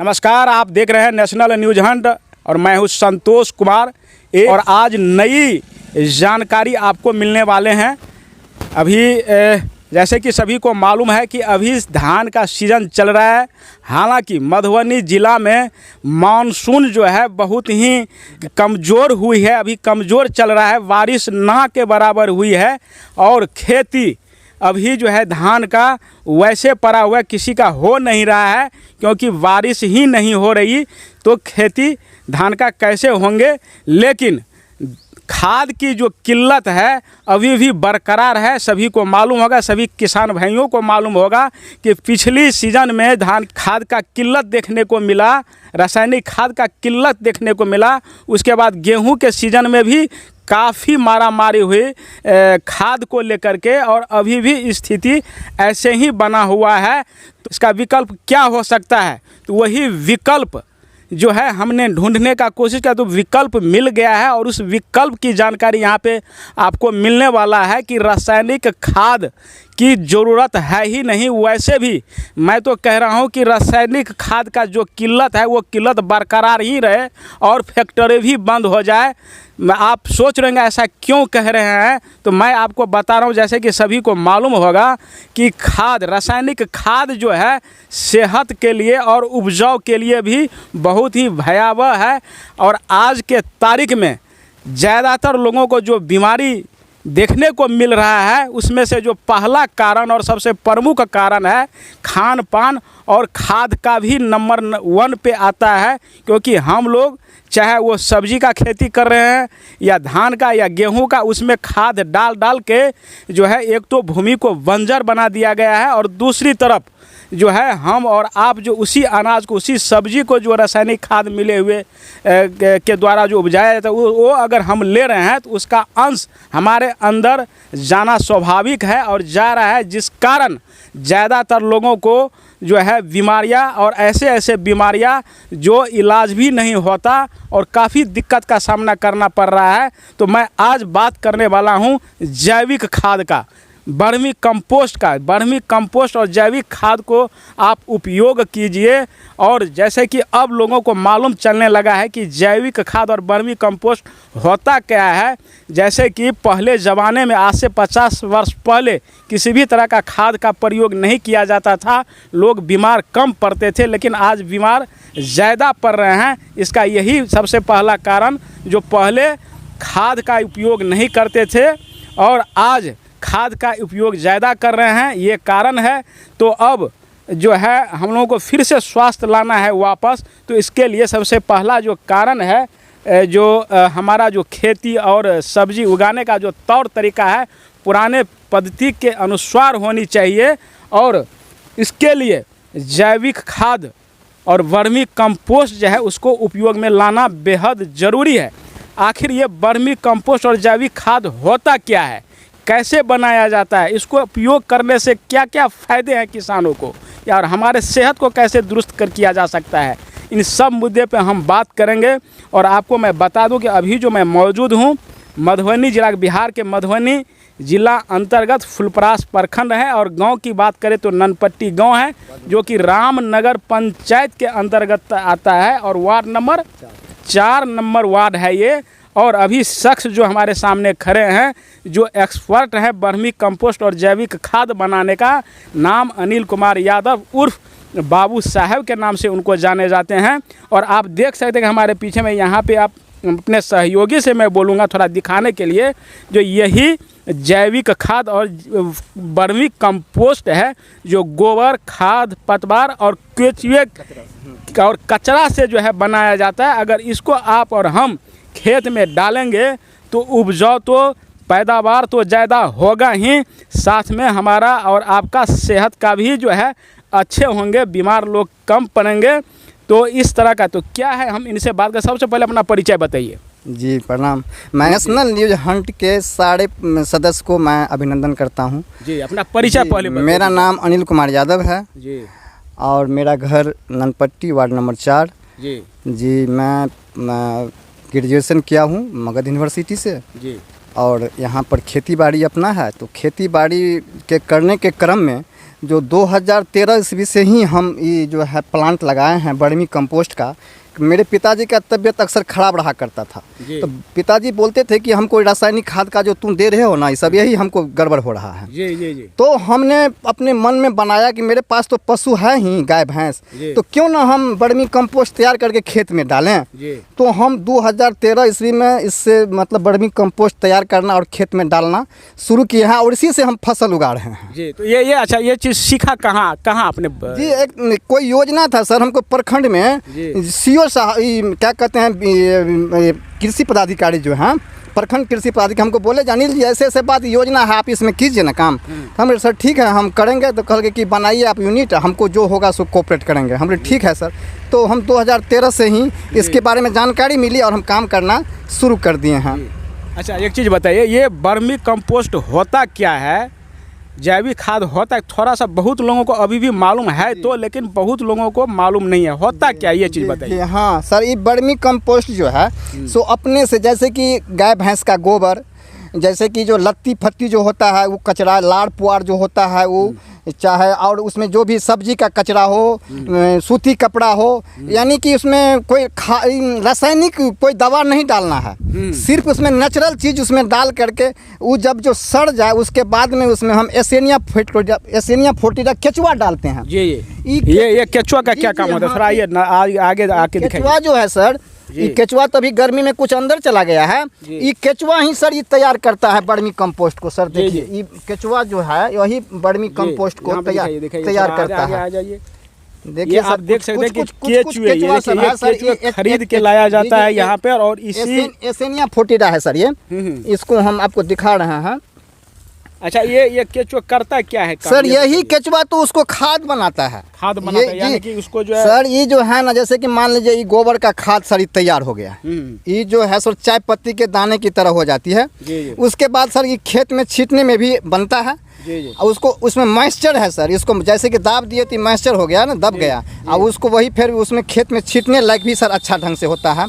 नमस्कार, आप देख रहे हैं नेशनल न्यूज हंट और मैं हूं संतोष कुमार। और आज नई जानकारी आपको मिलने वाले हैं। अभी जैसे कि सभी को मालूम है कि अभी धान का सीज़न चल रहा है। हालांकि मधुबनी ज़िला में मानसून जो है बहुत ही कमज़ोर हुई है, अभी कमज़ोर चल रहा है, बारिश ना के बराबर हुई है। और खेती अभी जो है धान का वैसे पड़ा हुआ किसी का हो नहीं रहा है, क्योंकि बारिश ही नहीं हो रही। तो खेती धान का कैसे होंगे। लेकिन खाद की जो किल्लत है अभी भी बरकरार है। सभी को मालूम होगा, सभी किसान भाइयों को मालूम होगा कि पिछली सीज़न में धान खाद का किल्लत देखने को मिला, रासायनिक खाद का किल्लत देखने को मिला। उसके बाद गेहूं के सीज़न में भी काफ़ी मारामारी हुई खाद को लेकर के, और अभी भी स्थिति ऐसे ही बना हुआ है। तो इसका विकल्प क्या हो सकता है, तो वही विकल्प जो है हमने ढूंढने का कोशिश किया, तो विकल्प मिल गया है। और उस विकल्प की जानकारी यहाँ पे आपको मिलने वाला है कि रासायनिक खाद की ज़रूरत है ही नहीं। वैसे भी मैं तो कह रहा हूँ कि रासायनिक खाद का जो किल्लत है वो किल्लत बरकरार ही रहे और फैक्ट्री भी बंद हो जाए। आप सोच रहे हैं ऐसा क्यों कह रहे हैं, तो मैं आपको बता रहा हूँ। जैसे कि सभी को मालूम होगा कि खाद, रासायनिक खाद जो है सेहत के लिए और उपजाऊ के लिए भी बहुत ही भयावह है। और आज के तारीख में ज़्यादातर लोगों को जो बीमारी देखने को मिल रहा है, उसमें से जो पहला कारण और सबसे प्रमुख कारण है खान पान, और खाद का भी नंबर 1 पे आता है। क्योंकि हम लोग चाहे वो सब्जी का खेती कर रहे हैं या धान का या गेहूं का, उसमें खाद डाल डाल के जो है एक तो भूमि को बंजर बना दिया गया है, और दूसरी तरफ जो है हम और आप जो उसी अनाज को, उसी सब्जी को जो रासायनिक खाद मिले हुए के द्वारा जो उपजाया जाता है वो अगर हम ले रहे हैं तो उसका अंश हमारे अंदर जाना स्वाभाविक है और जा रहा है, जिस कारण ज़्यादातर लोगों को जो है बीमारियां और ऐसे बीमारियां जो इलाज भी नहीं होता और काफ़ी दिक्कत का सामना करना पड़ रहा है। तो मैं आज बात करने वाला हूं जैविक खाद का, वर्मी कंपोस्ट का। वर्मी कंपोस्ट और जैविक खाद को आप उपयोग कीजिए। और जैसे कि अब लोगों को मालूम चलने लगा है कि जैविक खाद और वर्मी कंपोस्ट होता क्या है। जैसे कि पहले ज़माने में, आज से 50 वर्ष पहले किसी भी तरह का खाद का प्रयोग नहीं किया जाता था, लोग बीमार कम पड़ते थे, लेकिन आज बीमार ज़्यादा पड़ रहे हैं। इसका यही सबसे पहला कारण, जो पहले खाद का उपयोग नहीं करते थे और आज खाद का उपयोग ज़्यादा कर रहे हैं, ये कारण है। तो अब जो है हम लोगों को फिर से स्वास्थ्य लाना है वापस। तो इसके लिए सबसे पहला जो कारण है, जो हमारा जो खेती और सब्जी उगाने का जो तौर तरीका है पुराने पद्धति के अनुसार होनी चाहिए। और इसके लिए जैविक खाद और वर्मी कंपोस्ट जो है उसको उपयोग में लाना बेहद ज़रूरी है। आखिर ये वर्मी कंपोस्ट और जैविक खाद होता क्या है, कैसे बनाया जाता है, इसको उपयोग करने से क्या क्या फ़ायदे हैं किसानों को, और हमारे सेहत को कैसे दुरुस्त किया जा सकता है, इन सब मुद्दे पे हम बात करेंगे। और आपको मैं बता दूं कि अभी जो मैं मौजूद हूं मधुबनी जिला, बिहार के मधुबनी जिला अंतर्गत फुलपरास प्रखंड है। और गांव की बात करें तो ननपट्टी गांव है, जो कि रामनगर पंचायत के अंतर्गत आता है और वार्ड नंबर 4 वार्ड है ये। और अभी शख्स जो हमारे सामने खड़े हैं, जो एक्सपर्ट है वर्मी कंपोस्ट और जैविक खाद बनाने का, नाम अनिल कुमार यादव उर्फ बाबू साहब के नाम से उनको जाने जाते हैं। और आप देख सकते हैं कि हमारे पीछे में यहाँ पे आप अपने सहयोगी से मैं बोलूँगा थोड़ा दिखाने के लिए, जो यही जैविक खाद और वर्मी कंपोस्ट है, जो गोबर खाद, पतवार और केचुए और कचरा से जो है बनाया जाता है। अगर इसको आप और हम खेत में डालेंगे तो उपजाऊ तो पैदावार तो ज़्यादा होगा ही, साथ में हमारा और आपका सेहत का भी जो है अच्छे होंगे, बीमार लोग कम पड़ेंगे। तो इस तरह का तो क्या है, हम इनसे बात करें। सबसे पहले अपना परिचय बताइए। जी प्रणाम। मैं नेशनल न्यूज हंट के सारे सदस्य को मैं अभिनंदन करता हूं। जी, अपना परिचय पहले बताइए। मेरा नाम अनिल कुमार यादव है जी, और मेरा घर ननपट्टी वार्ड नंबर 4। जी, मैं ग्रेजुएशन किया हूँ मगध यूनिवर्सिटी से जी। और यहाँ पर खेती बाड़ी अपना है। तो खेती बाड़ी के करने के क्रम में जो 2013 ईस्वी से ही हम ये जो है प्लांट लगाए हैं वर्मी कंपोस्ट का। मेरे पिताजी का तबीयत अक्सर ख़राब रहा करता था, तो पिताजी बोलते थे कि हमको रासायनिक खाद का जो तुम दे रहे हो ना, ये सब यही हमको गड़बड़ हो रहा है। जी। तो हमने अपने मन में बनाया कि मेरे पास तो पशु है ही, गाय भैंस, तो क्यों ना हम वर्मी कंपोस्ट तैयार करके खेत में डालें। तो हम 2013 ईस्वी में इससे मतलब वर्मी कंपोस्ट तैयार करना और खेत में डालना शुरू किए हैं, और इसी से हम फसल उगा रहे हैं। जी, तो ये अच्छा, ये चीज़ सीखा कहाँ आपने? जी, एक कोई योजना था सर, हमको प्रखंड में CO साहब, क्या कहते हैं, कृषि पदाधिकारी जो हैं, प्रखंड कृषि पदाधिकारी हमको बोले, अनिल जी ऐसे ऐसे बात योजना है, आप इसमें कीजिए ना काम। हमने सर ठीक है हम करेंगे। तो कह कि बनाइए आप यूनिट, हमको जो होगा सो कोऑपरेट करेंगे। हमने ठीक है सर। तो हम 2013 से ही इसके बारे में जानकारी मिली और हम काम करना शुरू कर दिए हैं। अच्छा, एक चीज़ बताइए, ये वर्मी कंपोस्ट होता क्या है? जैविक खाद होता है, थोड़ा सा बहुत लोगों को अभी भी मालूम है तो, लेकिन बहुत लोगों को मालूम नहीं है होता क्या, ये चीज़ बताइए। हाँ सर, ये वर्मी कंपोस्ट जो है सो अपने से, जैसे कि गाय भैंस का गोबर, जैसे कि जो लत्ती फत्ती जो होता है वो कचरा, लाड़ पुआर जो होता है वो, चाहे और उसमें जो भी सब्जी का कचरा हो, सूती कपड़ा हो, यानी कि उसमें कोई रासायनिक कोई दवा नहीं डालना है, सिर्फ उसमें नेचुरल चीज़ उसमें डाल करके वो जब जो सड़ जाए उसके बाद में उसमें हम एसेनिया फोर्टिडा केचुआ डालते हैं। ये केचुआ का क्या काम होता है? थोड़ा ये आगे आके दिखाइए। केचुआ जो है सर, ये केचुआ तो अभी गर्मी में कुछ अंदर चला गया है, ये केचुआ ही सर ये तैयार करता है वर्मी कंपोस्ट को। सर देखिए, ये केचुआ जो है यही वर्मी कंपोस्ट को तैयार करता है। देखिए आप देख सकते हैं कि केचुआ खरीद के लाया जाता है यहाँ पे, और इसी एसेनिया फोर्टिडा है सर ये, इसको हम आपको दिखा रहे हैं। अच्छा, ये केचुआ करता क्या है सर? यही केचुआ तो उसको खाद बनाता है। खाद बनाता है, यानी कि उसको जो है सर, ये जो है ना, जैसे कि मान लीजिए ये गोबर का खाद सर ये तैयार हो गया, ये जो है सर चाय पत्ती के दाने की तरह हो जाती है। उसके बाद सर ये खेत में छींटने में भी बनता है। और उसको उसमें मॉइस्चर है सर, इसको जैसे कि दाब दिए तो मॉइस्चर हो गया ना, दब गया, और उसको वही फिर उसमें खेत में छींटने लायक भी सर अच्छा ढंग से होता है।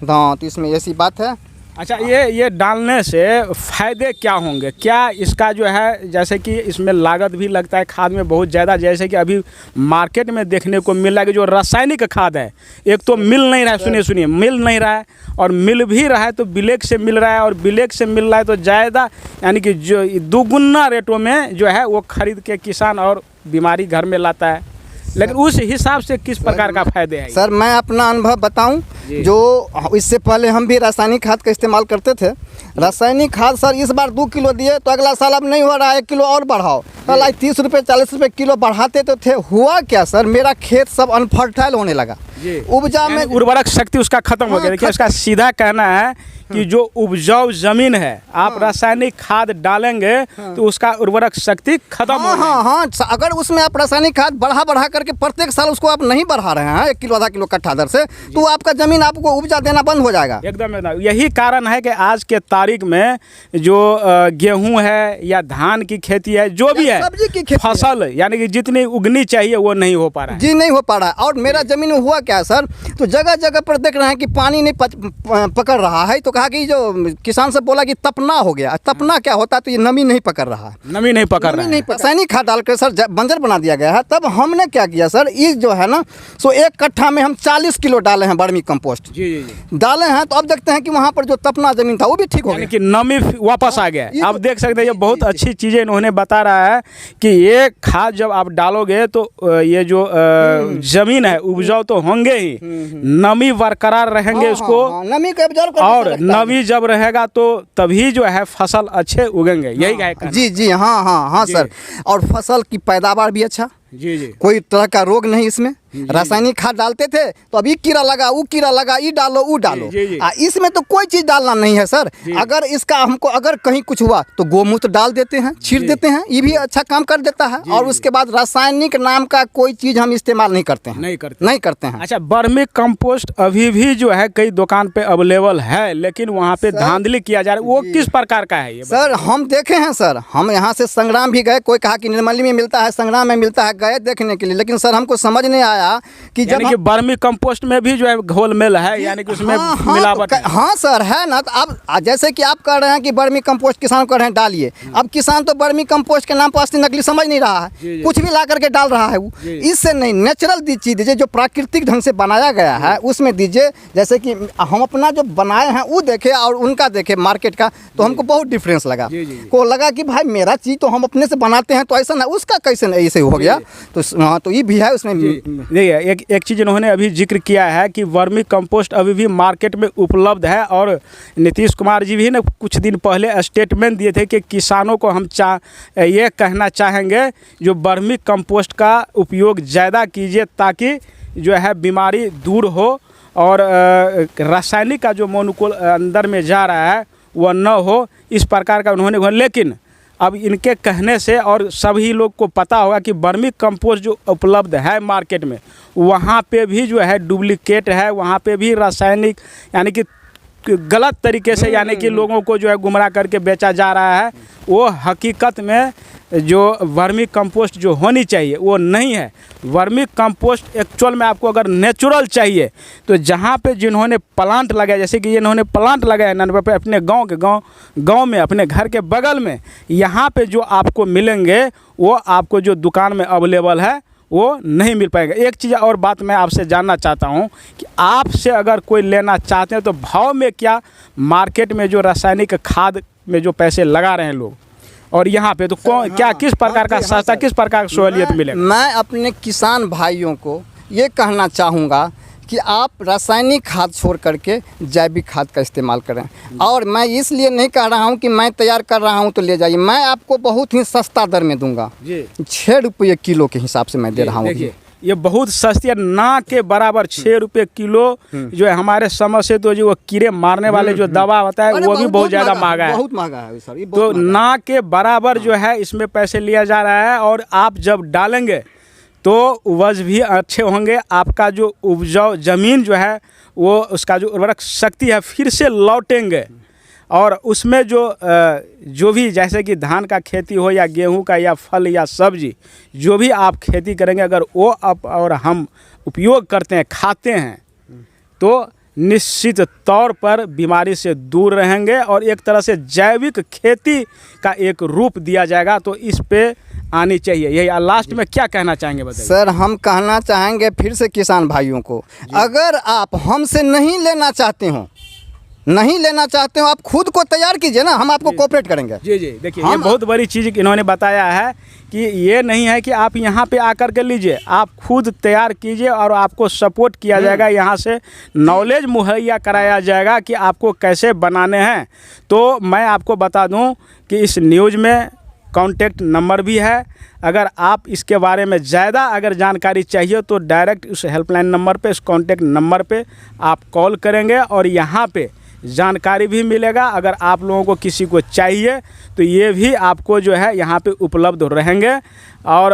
हाँ, तो इसमें ऐसी बात है। अच्छा, ये डालने से फ़ायदे क्या होंगे? क्या इसका जो है, जैसे कि इसमें लागत भी लगता है खाद में बहुत ज़्यादा, जैसे कि अभी मार्केट में देखने को मिल रहा है कि जो रासायनिक खाद है, एक तो मिल नहीं रहा है, सुनिए मिल नहीं रहा है, और मिल भी रहा है तो ब्लैक से मिल रहा है, और ब्लैक से मिल रहा है तो ज़्यादा, यानी कि जो दुगुना रेटों में जो है वो खरीद के किसान और बीमारी घर में लाता है। लेकिन उस हिसाब से किस प्रकार का फायदे है? सर मैं अपना अनुभव बताऊं, जो इससे पहले हम भी रासायनिक खाद का इस्तेमाल करते थे। रासायनिक खाद सर इस बार 2 किलो दिए तो अगला साल अब नहीं हो रहा है, 1 किलो और बढ़ाओ, कल 30 रुपये 40 रुपये किलो बढ़ाते तो थे। हुआ क्या सर, मेरा खेत सब अनफर्टाइल होने लगा, उपजा में उर्वरक शक्ति उसका खत्म हो गया। देखिए, उसका सीधा कहना है कि जो उपजाऊ जमीन है, आप रासायनिक खाद डालेंगे तो उसका उर्वरक शक्ति खत्म हो गया। हाँ, अगर उसमें आप रासायनिक खाद बढ़ा करके प्रत्येक साल उसको आप नहीं बढ़ा रहे हैं 1 किलो आधा किलो कट्ठा दर से, तो आपका जमीन आपको उपजा देना बंद हो जाएगा। एकदम। यही कारण है कि आज के तारीख में जो गेहूं है या धान की खेती है, जो भी है सब्जी की खेती, फसल यानी कि जितनी उगनी चाहिए वो नहीं हो पा रहा है। जी, नहीं हो पा रहा है। और मेरा जमीन में हुआ क्या है सर, तो जगह जगह पर देख रहे हैं कि पानी नहीं पकड़ रहा है, तो कहा कि जो किसान से बोला कि तपना हो गया। तपना क्या होता है, तो ये नमी नहीं पकड़ रहा है, नमी नहीं पकड़ रहा है। रासायनिक खाद डालकर सर बंजर बना दिया गया है। तब हमने क्या किया सर, ये जो है ना, सो 1 कट्ठा में हम 40 किलो डाले हैं वर्मी कंपोस्ट डाले हैं। तो अब देखते हैं कि वहाँ पर जो तपना जमीन था वो भी ठीक हो गया, कि नमी वापस आ गया। आप देख सकते हैं, ये बहुत अच्छी चीज़ें इन्होंने बता रहा है कि ये खाद जब आप डालोगे तो ये जो जमीन है उपजाऊ तो होंगे ही, नमी बरकरार रहेंगे उसको, नमी का और नमी जब रहेगा तो तभी जो है फसल अच्छे उगेंगे। यही है। जी, हाँ सर। और फसल की पैदावार भी अच्छा, जी, कोई तरह का रोग नहीं इसमें। रासायनिक खाद डालते थे तो अभी कीड़ा लगा, वो कीड़ा लगा, ये डालो वो डालो। इसमें तो कोई चीज़ डालना नहीं है सर। अगर इसका हमको अगर कहीं कुछ हुआ तो गोमूत्र डाल देते हैं, छीट देते हैं, ये भी अच्छा काम कर देता है। और उसके बाद रासायनिक नाम का कोई चीज़ हम इस्तेमाल नहीं करते हैं, नहीं करते हैं। अच्छा, वर्मी कंपोस्ट अभी भी जो है कई दुकान पे अवेलेबल है, लेकिन वहाँ पे धांधली किया जा रहा है, वो किस प्रकार का है ये? सर हम देखे हैं सर, हम यहाँ से संग्राम भी गए, कोई कहा कि निर्मली में मिलता है, संग्राम में मिलता है, गए देखने के लिए, लेकिन सर हमको समझ नहीं आया बताया कि जब यानी कि वर्मी कंपोस्ट में भी जो है घोल मिल है, यानी कि उसमें मिलावट है। हाँ सर है ना। तो अब जैसे कि आप कह रहे हैं कि वर्मी कंपोस्ट किसान कह रहे हैं डालिए, अब किसान तो वर्मी कंपोस्ट के नाम पर असली नकली समझ नहीं रहा है, कुछ भी ला करके डाल रहा है वो। इससे नहीं, नेचुरल चीज़ दीजिए जो प्राकृतिक ढंग से बनाया गया है उसमें दीजिए। जैसे कि हम अपना जो बनाए हैं वो देखे और उनका देखे मार्केट का, तो हमको बहुत डिफरेंस लगा। को लगा कि भाई मेरा चीज़ तो हम अपने से बनाते हैं तो ऐसा ना, उसका कैसे नहीं ऐसे हो गया। तो हाँ, तो ये भी है उसमें। देखिए एक चीज़ इन्होंने अभी जिक्र किया है कि वर्मी कंपोस्ट अभी भी मार्केट में उपलब्ध है, और नीतीश कुमार जी भी ने कुछ दिन पहले स्टेटमेंट दिए थे कि किसानों को हम ये कहना चाहेंगे जो वर्मी कंपोस्ट का उपयोग ज़्यादा कीजिए ताकि जो है बीमारी दूर हो, और रासायनिक का जो मोनोकुल अंदर में जा रहा है वह न हो, इस प्रकार का उन्होंने। लेकिन अब इनके कहने से और सभी लोग को पता होगा कि वर्मी कंपोस्ट जो उपलब्ध है मार्केट में, वहाँ पे भी जो है डुप्लीकेट है, वहाँ पे भी रासायनिक यानी कि गलत तरीके से यानी कि लोगों को जो है गुमराह करके बेचा जा रहा है। वो हकीकत में जो वर्मी कंपोस्ट जो होनी चाहिए वो नहीं है। वर्मी कंपोस्ट एक्चुअल में आपको अगर नेचुरल चाहिए तो जहाँ पे जिन्होंने प्लांट लगाया, जैसे कि इन्होंने प्लांट लगाया नंबर पे अपने गांव में, अपने घर के बगल में, यहाँ पे जो आपको मिलेंगे वो आपको जो दुकान में अवेलेबल है वो नहीं मिल पाएगा। एक चीज़ और बात मैं आपसे जानना चाहता हूँ कि आपसे अगर कोई लेना चाहते हैं तो भाव में क्या मार्केट में जो रासायनिक खाद में जो पैसे लगा रहे हैं लोग, और यहाँ पे तो क्या किस प्रकार का सस्ता, किस प्रकार की सहूलियत मिलेगा? मैं अपने किसान भाइयों को ये कहना चाहूँगा कि आप रासायनिक खाद छोड़ करके जैविक खाद का इस्तेमाल करें। और मैं इसलिए नहीं कह रहा हूं कि मैं तैयार कर रहा हूं तो ले जाइए, मैं आपको बहुत ही सस्ता दर में दूंगा। 6 रुपये किलो के हिसाब से मैं दे रहा हूं। देखिए ये बहुत सस्ती है, ना के बराबर 6 रुपये किलो जो है। हमारे समझ से तो जो वो कीड़े मारने वाले जो दवा होता है वो भी बहुत ज़्यादा महंगा है, बहुत महंगा है सर। तो ना के बराबर जो है इसमें पैसे लिया जा रहा है। और आप जब डालेंगे तो उपज भी अच्छे होंगे, आपका जो उपजाऊ ज़मीन जो है वो उसका जो उर्वरक शक्ति है फिर से लौटेंगे, और उसमें जो भी जैसे कि धान का खेती हो या गेहूं का या फल या सब्जी जो भी आप खेती करेंगे, अगर वो आप और हम उपयोग करते हैं, खाते हैं, तो निश्चित तौर पर बीमारी से दूर रहेंगे और एक तरह से जैविक खेती का एक रूप दिया जाएगा। तो इस पे आनी चाहिए। यही लास्ट में क्या कहना चाहेंगे बताइए? सर हम कहना चाहेंगे फिर से किसान भाइयों को, अगर आप हमसे नहीं लेना चाहते हो आप खुद को तैयार कीजिए ना, हम आपको कोऑपरेट करेंगे। जी देखिए ये बहुत बड़ी चीज़ इन्होंने बताया है कि ये नहीं है कि आप यहाँ पे आकर के लीजिए, आप खुद तैयार कीजिए और आपको सपोर्ट किया जाएगा, यहाँ से नॉलेज मुहैया कराया जाएगा कि आपको कैसे बनाने हैं। तो मैं आपको बता दूँ कि इस न्यूज़ में कॉन्टैक्ट नंबर भी है, अगर आप इसके बारे में ज़्यादा अगर जानकारी चाहिए तो डायरेक्ट उस हेल्पलाइन नंबर पे, इस कॉन्टैक्ट नंबर पे आप कॉल करेंगे और यहाँ पे जानकारी भी मिलेगा। अगर आप लोगों को किसी को चाहिए तो ये भी आपको जो है यहाँ पे उपलब्ध रहेंगे। और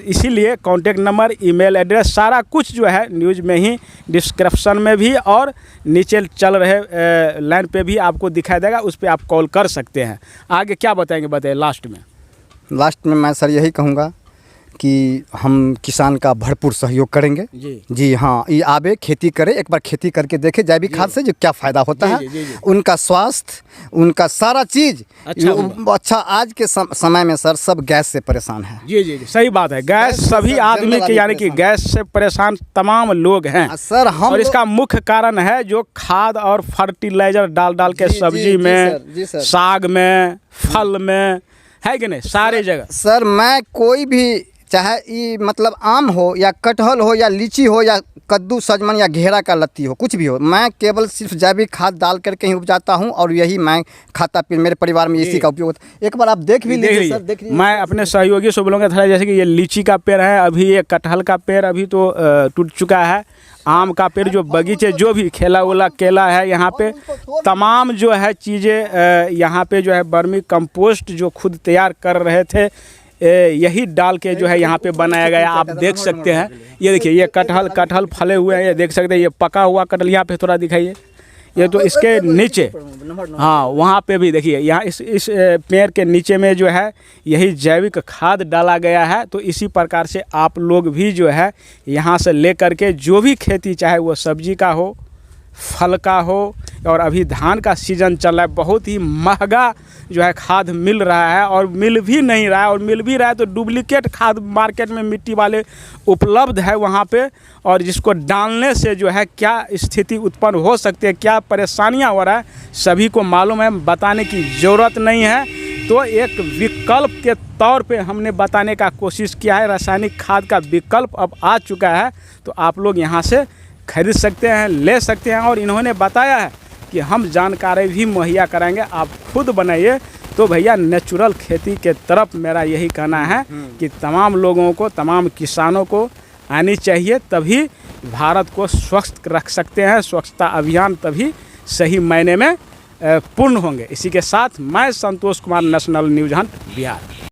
इसीलिए कॉन्टैक्ट नंबर, ईमेल एड्रेस, सारा कुछ जो है न्यूज़ में ही डिस्क्रिप्शन में भी और नीचे चल रहे लाइन पे भी आपको दिखाई देगा, उस पर आप कॉल कर सकते हैं। आगे क्या बताएंगे, बताइए लास्ट में? लास्ट में मैं सर यही कहूँगा कि हम किसान का भरपूर सहयोग करेंगे। जी हाँ, ये आवे खेती करे, एक बार खेती करके देखे जैविक खाद से जो क्या फ़ायदा होता है। उनका स्वास्थ्य, उनका सारा चीज़ अच्छा। आज के समय में सर सब गैस से परेशान है। जी सही बात है, गैस सभी आदमी के यानी कि गैस से परेशान तमाम लोग हैं सर। हम और इसका मुख्य कारण है जो खाद और फर्टिलाइजर डाल के सब्जी में, साग में, फल में, है कि नहीं, सारे जगह। सर मैं कोई भी, चाहे ये मतलब आम हो या कटहल हो या लीची हो या कद्दू, सजमन या घेरा का लत्ती हो, कुछ भी हो, मैं केवल सिर्फ जैविक खाद डाल करके ही उपजाता हूँ और यही मैं खाता पी, मेरे परिवार में इसी का उपयोग होता है। एक बार आप देख भी लीजिए सर, देख लीजिए। मैं अपने सहयोगी से बोलूँगा थोड़ा, जैसे कि ये लीची का पेड़ है, अभी ये कटहल का पेड़ अभी तो टूट चुका है, आम का पेड़ जो बगीचे जो भी खेला वाला केला है, यहाँ पे तमाम जो है चीज़ें यहाँ पे जो है वर्मी कंपोस्ट जो खुद तैयार कर रहे थे यही डाल के जो है यहाँ पे बनाया गया। आप देख सकते हैं, ये देखिए ये कटहल फले हुए हैं, ये देख सकते हैं, ये पका हुआ कटहल यहाँ पे थोड़ा दिखाइए, ये तो इसके नीचे, हाँ वहाँ पे भी देखिए, यहाँ इस पेड़ के नीचे में जो है यही जैविक खाद डाला गया है। तो इसी प्रकार से आप लोग भी जो है यहाँ से ले करके जो भी खेती, चाहे वो सब्जी का हो, फल का हो, और अभी धान का सीज़न चल रहा है, बहुत ही महंगा जो है खाद मिल रहा है, और मिल भी नहीं रहा है, और मिल भी रहा है तो डुप्लीकेट खाद मार्केट में मिट्टी वाले उपलब्ध है वहाँ पे, और जिसको डालने से जो है क्या स्थिति उत्पन्न हो सकती है, क्या परेशानियाँ हो रहा है, सभी को मालूम है, बताने की ज़रूरत नहीं है। तो एक विकल्प के तौर पे हमने बताने का कोशिश किया है, रासायनिक खाद का विकल्प अब आ चुका है, तो आप लोग यहाँ से खरीद सकते हैं, ले सकते हैं। और इन्होंने बताया है कि हम जानकारी भी मुहैया कराएंगे, आप खुद बनाइए। तो भैया नेचुरल खेती के तरफ मेरा यही कहना है कि तमाम लोगों को, तमाम किसानों को आनी चाहिए, तभी भारत को स्वच्छ रख सकते हैं। स्वच्छता अभियान तभी सही मायने में पूर्ण होंगे। इसी के साथ मैं Santosh Kumar, national news hunt, Bihar.